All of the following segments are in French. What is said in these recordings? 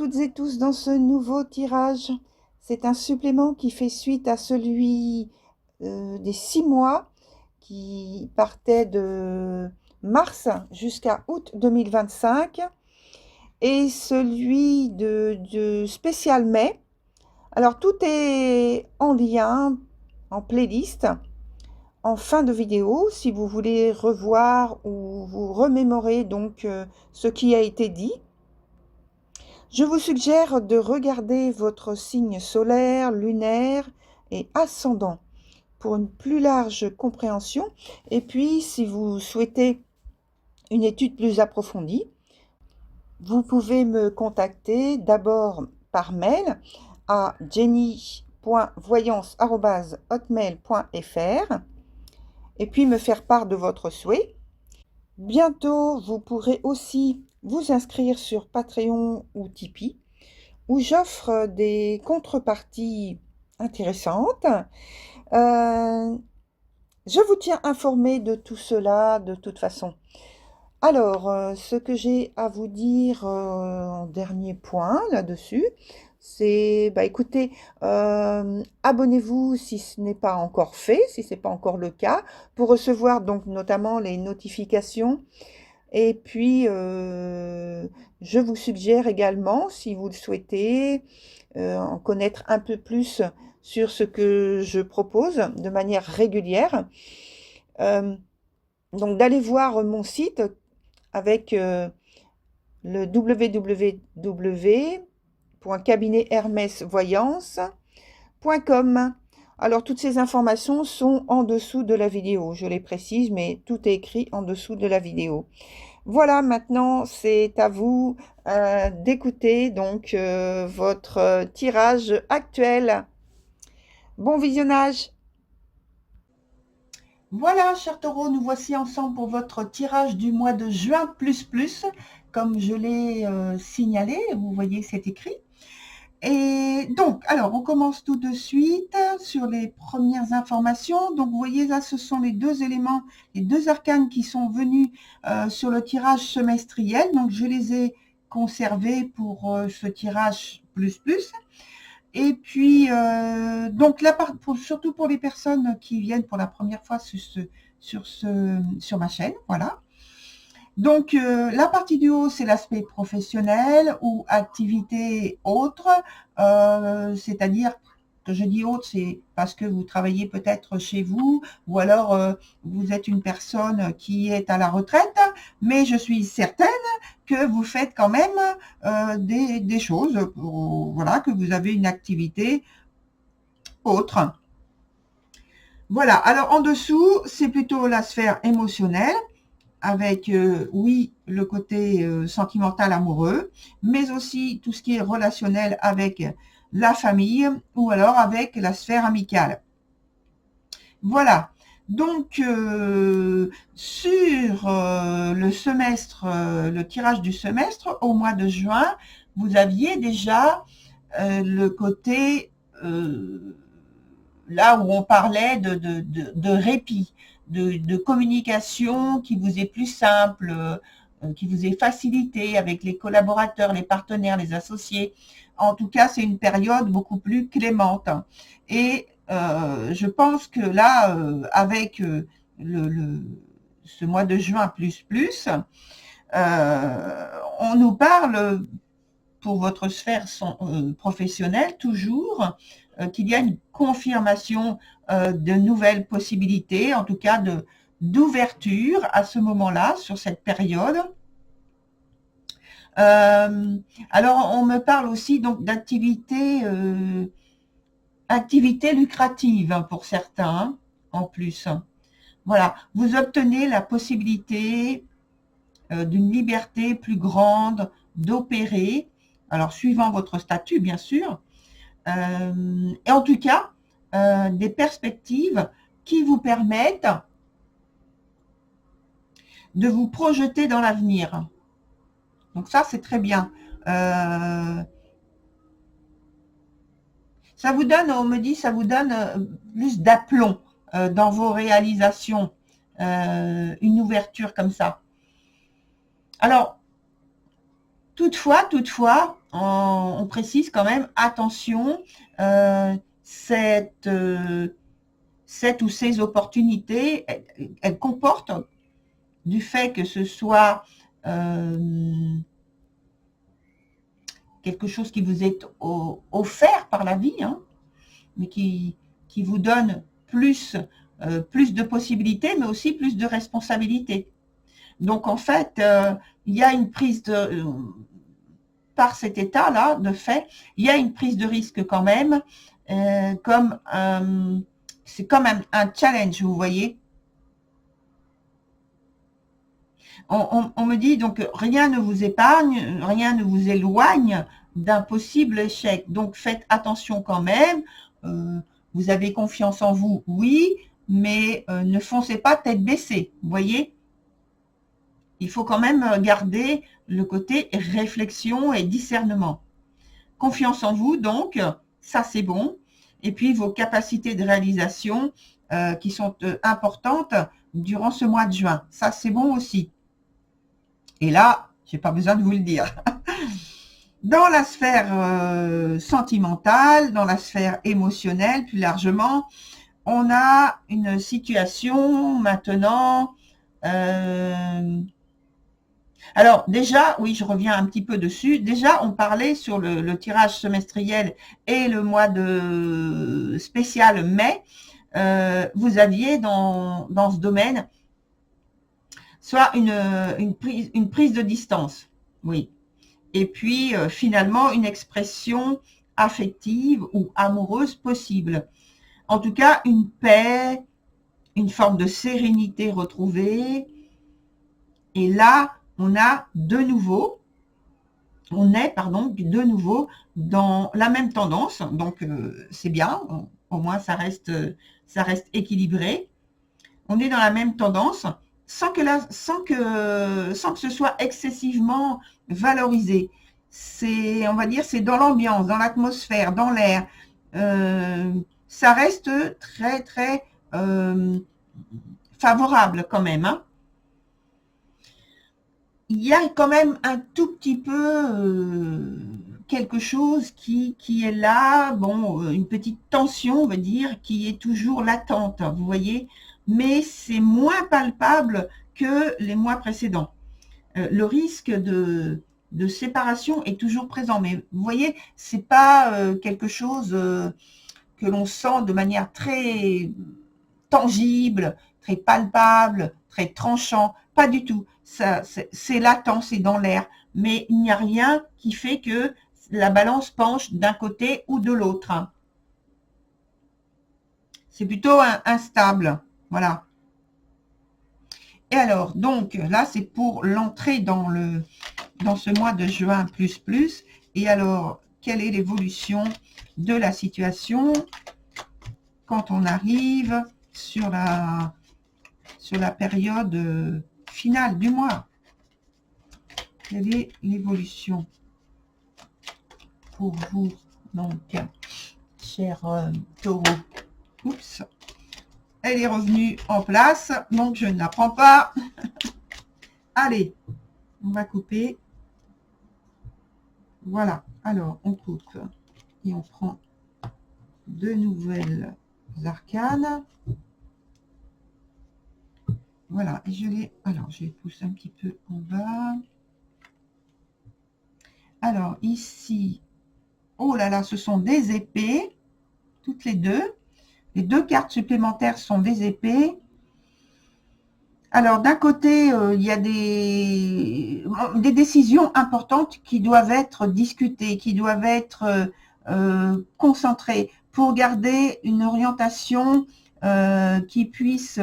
toutes et tous dans ce nouveau tirage. C'est un supplément qui fait suite à celui des 6 mois qui partait de mars jusqu'à août 2025 et celui de spécial mai. Alors tout est en lien, en playlist, en fin de vidéo, si vous voulez revoir ou vous remémorer donc ce qui a été dit. Je vous suggère de regarder votre signe solaire, lunaire et ascendant pour une plus large compréhension. Et puis, si vous souhaitez une étude plus approfondie, vous pouvez me contacter d'abord par mail à jenny.voyance@hotmail.fr et puis me faire part de votre souhait. Bientôt, vous pourrez aussi vous inscrire sur Patreon ou Tipeee, où j'offre des contreparties intéressantes. Je vous tiens informé de tout cela de toute façon. Alors, ce que j'ai à vous dire en dernier point là-dessus, c'est, écoutez, abonnez-vous si ce n'est pas encore fait, si ce n'est pas encore le cas, pour recevoir donc notamment les notifications. Et puis, je vous suggère également, si vous le souhaitez, en connaître un peu plus sur ce que je propose de manière régulière, donc d'aller voir mon site avec le www.cabinethermesvoyance.com. Alors, toutes ces informations sont en dessous de la vidéo. Je les précise, mais tout est écrit en dessous de la vidéo. Voilà, maintenant, c'est à vous d'écouter donc votre tirage actuel. Bon visionnage! Voilà, chers taureaux, nous voici ensemble pour votre tirage du mois de juin plus, comme je l'ai signalé, vous voyez, c'est écrit. Et donc, alors, on commence tout de suite sur les premières informations. Donc, vous voyez, là, ce sont les deux éléments, les deux arcanes qui sont venus sur le tirage semestriel. Donc, je les ai conservés pour ce tirage plus. Et puis, donc là, surtout pour les personnes qui viennent pour la première fois sur ma chaîne, voilà. Donc, la partie du haut, c'est l'aspect professionnel ou activité autre, c'est-à-dire que je dis autre, c'est parce que vous travaillez peut-être chez vous ou alors vous êtes une personne qui est à la retraite, mais je suis certaine que vous faites quand même des choses, voilà, que vous avez une activité autre. Voilà, alors en dessous, c'est plutôt la sphère émotionnelle, avec, oui, le côté sentimental amoureux, mais aussi tout ce qui est relationnel avec la famille ou alors avec la sphère amicale. Voilà. Donc, sur le semestre, le tirage du semestre, au mois de juin, vous aviez déjà le côté là où on parlait de répit, de communication qui vous est plus simple, qui vous est facilité avec les collaborateurs, les partenaires, les associés. En tout cas, c'est une période beaucoup plus clémente. Et je pense que là, avec ce mois de juin on nous parle pour votre sphère professionnelle toujours qu'il y a une confirmation de nouvelles possibilités, en tout cas d'ouverture à ce moment-là, sur cette période. Alors, on me parle aussi donc d'activités lucratives pour certains, en plus. Voilà, vous obtenez la possibilité d'une liberté plus grande d'opérer, alors suivant votre statut, bien sûr, et en tout cas, des perspectives qui vous permettent de vous projeter dans l'avenir. Donc ça, c'est très bien. Ça vous donne, on me dit, ça vous donne plus d'aplomb dans vos réalisations, une ouverture comme ça. Alors, toutefois, on précise quand même, attention, cette ou ces opportunités, elles comportent, du fait que ce soit quelque chose qui vous est offert par la vie, hein, mais qui vous donne plus de possibilités, mais aussi plus de responsabilités. Donc en fait, il y a une prise de par cet état-là, de fait, il y a une prise de risque quand même, comme c'est comme un challenge, vous voyez. On me dit donc rien ne vous épargne, rien ne vous éloigne d'un possible échec. Donc faites attention quand même. Vous avez confiance en vous, oui, mais ne foncez pas tête baissée. Vous voyez, il faut quand même garder le côté réflexion et discernement. Confiance en vous, donc ça c'est bon. Et puis vos capacités de réalisation qui sont importantes durant ce mois de juin, ça c'est bon aussi. Et là, j'ai pas besoin de vous le dire. Dans la sphère sentimentale, dans la sphère émotionnelle, plus largement, on a une situation maintenant. Alors déjà, oui, je reviens un petit peu dessus. Déjà, on parlait sur le tirage semestriel et le mois de spécial mai. Vous aviez dans ce domaine soit une prise de distance, oui. Et puis finalement une expression affective ou amoureuse possible. En tout cas, une paix, une forme de sérénité retrouvée. Et là, on est de nouveau dans la même tendance. Donc c'est bien, au moins ça reste équilibré. On est dans la même tendance sans que ce soit excessivement valorisé. On va dire, c'est dans l'ambiance, dans l'atmosphère, dans l'air. Ça reste très, très favorable quand même, hein. Il y a quand même un tout petit peu quelque chose qui est là, bon, une petite tension, on va dire, qui est toujours latente, vous voyez, mais c'est moins palpable que les mois précédents. Le risque de séparation est toujours présent, mais vous voyez, c'est pas quelque chose que l'on sent de manière très tangible, très palpable, très tranchant, pas du tout. C'est latent, c'est dans l'air, mais il n'y a rien qui fait que la balance penche d'un côté ou de l'autre. C'est plutôt instable, voilà. Et alors, donc là, c'est pour l'entrée dans ce mois de juin plus. Et alors, quelle est l'évolution de la situation quand on arrive sur la période finale du mois? Quelle est l'évolution pour vous, donc, cher taureau? Oups, elle est revenue en place, donc je ne la prends pas. Allez, on va couper. Voilà, alors on coupe et on prend de nouvelles arcanes. Voilà, et je les pousse un petit peu en bas. Alors ici, oh là là, ce sont des épées, toutes les deux. Les deux cartes supplémentaires sont des épées. Alors d'un côté, il y a des décisions importantes qui doivent être discutées, qui doivent être concentrées pour garder une orientation qui puisse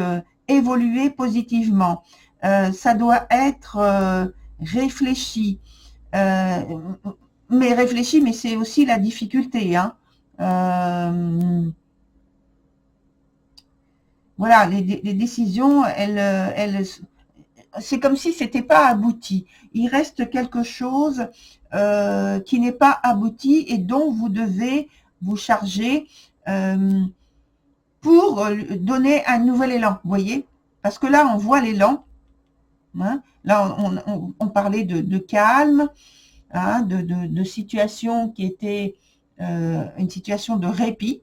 évoluer positivement. Ça doit être réfléchi. Mais réfléchi, mais c'est aussi la difficulté, hein. Voilà, les décisions, c'est comme si c'était pas abouti. Il reste quelque chose qui n'est pas abouti et dont vous devez vous charger pour donner un nouvel élan, vous voyez? Parce que là, on voit l'élan. Hein, là, on parlait de calme, hein, de situation qui était une situation de répit.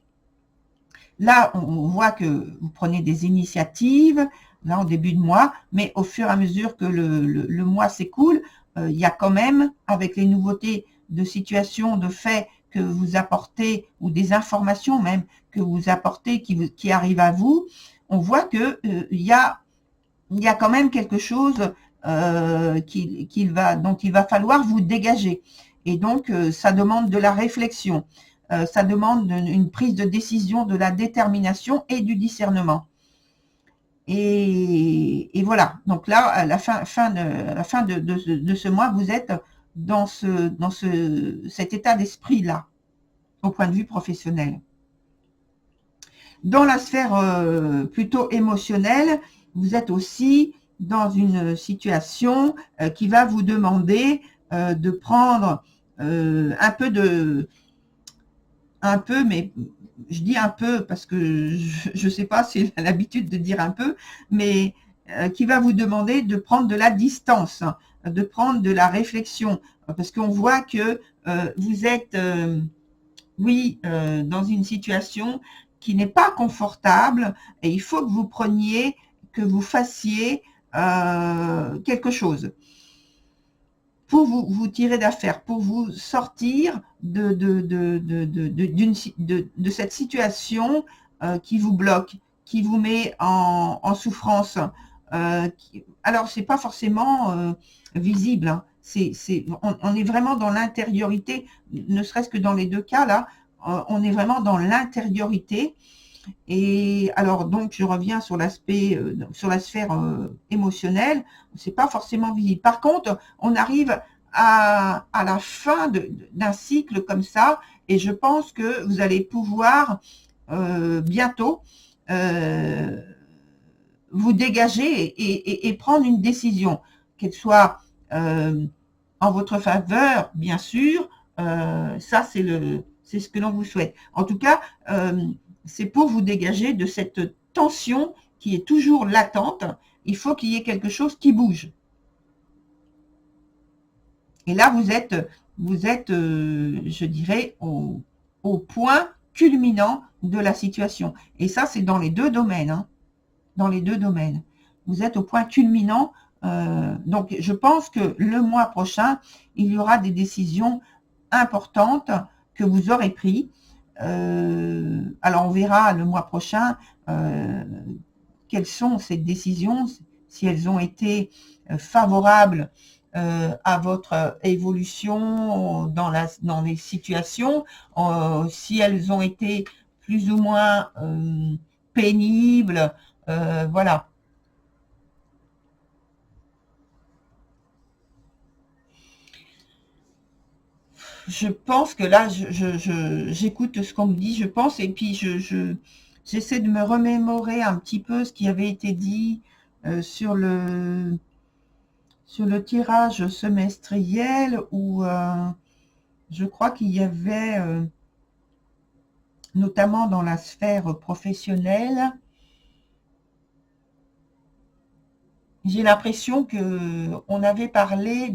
Là, on voit que vous prenez des initiatives, là, au début de mois, mais au fur et à mesure que le mois s'écoule, il y a quand même, avec les nouveautés de situation, de faits que vous apportez, ou des informations même que vous apportez qui arrivent à vous, on voit que il y a quand même quelque chose dont il va falloir vous dégager. Et donc, ça demande de la réflexion, ça demande une prise de décision, de la détermination et du discernement. Et voilà. Donc là, à la fin de ce mois, vous êtes dans cet état d'esprit-là, au point de vue professionnel. Dans la sphère plutôt émotionnelle, vous êtes aussi dans une situation qui va vous demander de prendre mais je dis un peu parce que je ne sais pas si j'ai l'habitude de dire un peu, mais qui va vous demander de prendre de la distance, de prendre de la réflexion, parce qu'on voit que vous êtes, dans une situation qui n'est pas confortable et il faut que vous fassiez quelque chose pour vous tirer d'affaire, pour vous sortir de cette situation qui vous bloque, qui vous met en souffrance. Alors, c'est pas forcément visible, hein. On est vraiment dans l'intériorité, ne serait-ce que dans les deux cas, là, on est vraiment dans l'intériorité. Et alors, donc, je reviens sur l'aspect, sur la sphère émotionnelle, c'est pas forcément visible. Par contre, on arrive à la fin d'un cycle comme ça, et je pense que vous allez pouvoir bientôt vous dégager et prendre une décision, qu'elle soit en votre faveur, bien sûr. Ça, c'est ce que l'on vous souhaite. En tout cas, c'est pour vous dégager de cette tension qui est toujours latente. Il faut qu'il y ait quelque chose qui bouge. Et là, vous êtes, je dirais, au point culminant de la situation. Et ça, c'est dans les deux domaines, hein. Dans les deux domaines. Vous êtes au point culminant. Donc, je pense que le mois prochain, il y aura des décisions importantes que vous aurez prises. Alors, on verra le mois prochain quelles sont ces décisions, si elles ont été favorables à votre évolution dans les situations, si elles ont été plus ou moins pénibles, voilà. Je pense que là, j'écoute ce qu'on me dit, je pense, et puis j'essaie de me remémorer un petit peu ce qui avait été dit sur le tirage semestriel où je crois qu'il y avait, notamment dans la sphère professionnelle, j'ai l'impression que on avait parlé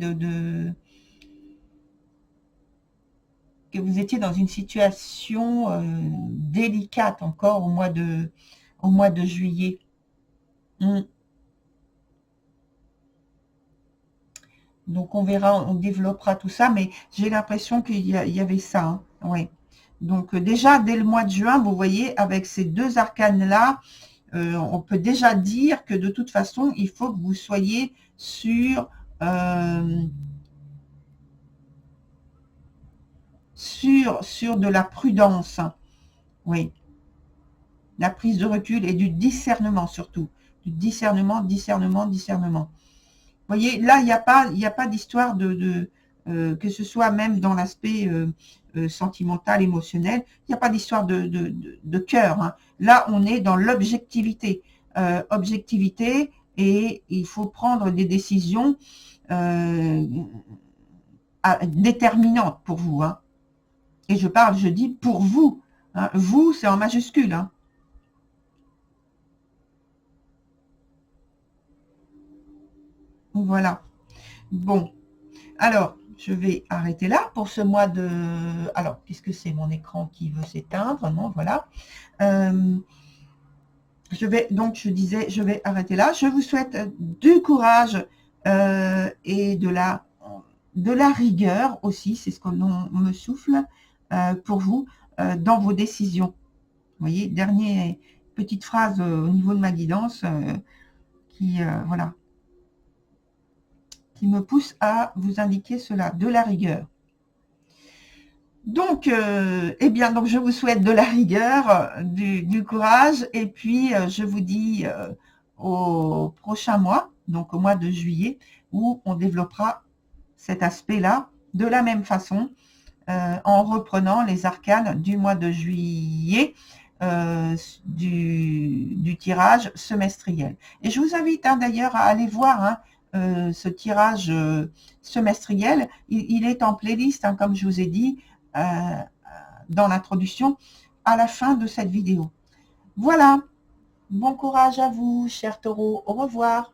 que vous étiez dans une situation délicate encore au mois de juillet. Mm. Donc on verra, on développera tout ça, mais j'ai l'impression qu'il y avait ça, hein. Ouais. Donc déjà dès le mois de juin, vous voyez, avec ces deux arcanes-là, on peut déjà dire que de toute façon, il faut que vous soyez euh, sur de la prudence. Oui, la prise de recul et du discernement surtout. Du discernement, discernement, discernement. Vous voyez, là, il y a pas d'histoire que ce soit même dans l'aspect sentimental, émotionnel, il n'y a pas d'histoire de cœur, hein. Là, on est dans l'objectivité. Objectivité, et il faut prendre des décisions euh, déterminantes pour vous, hein. Et je dis pour vous, hein. Vous, c'est en majuscule, hein. Voilà. Bon. Alors, je vais arrêter là pour ce mois de... Alors, qu'est-ce que c'est mon écran qui veut s'éteindre? Non, voilà. Donc, je disais, je vais arrêter là. Je vous souhaite du courage et de la rigueur aussi, c'est ce qu'on me souffle pour vous dans vos décisions. Vous voyez, dernière petite phrase au niveau de ma guidance qui, voilà, qui me pousse à vous indiquer cela, de la rigueur. Donc, eh bien, donc je vous souhaite de la rigueur, du courage, et puis je vous dis au prochain mois, donc au mois de juillet, où on développera cet aspect-là de la même façon, en reprenant les arcanes du mois de juillet, du tirage semestriel. Et je vous invite d'ailleurs à aller voir ce tirage semestriel. Il est en playlist, comme je vous ai dit, dans l'introduction, à la fin de cette vidéo. Voilà, bon courage à vous, chers taureaux, au revoir.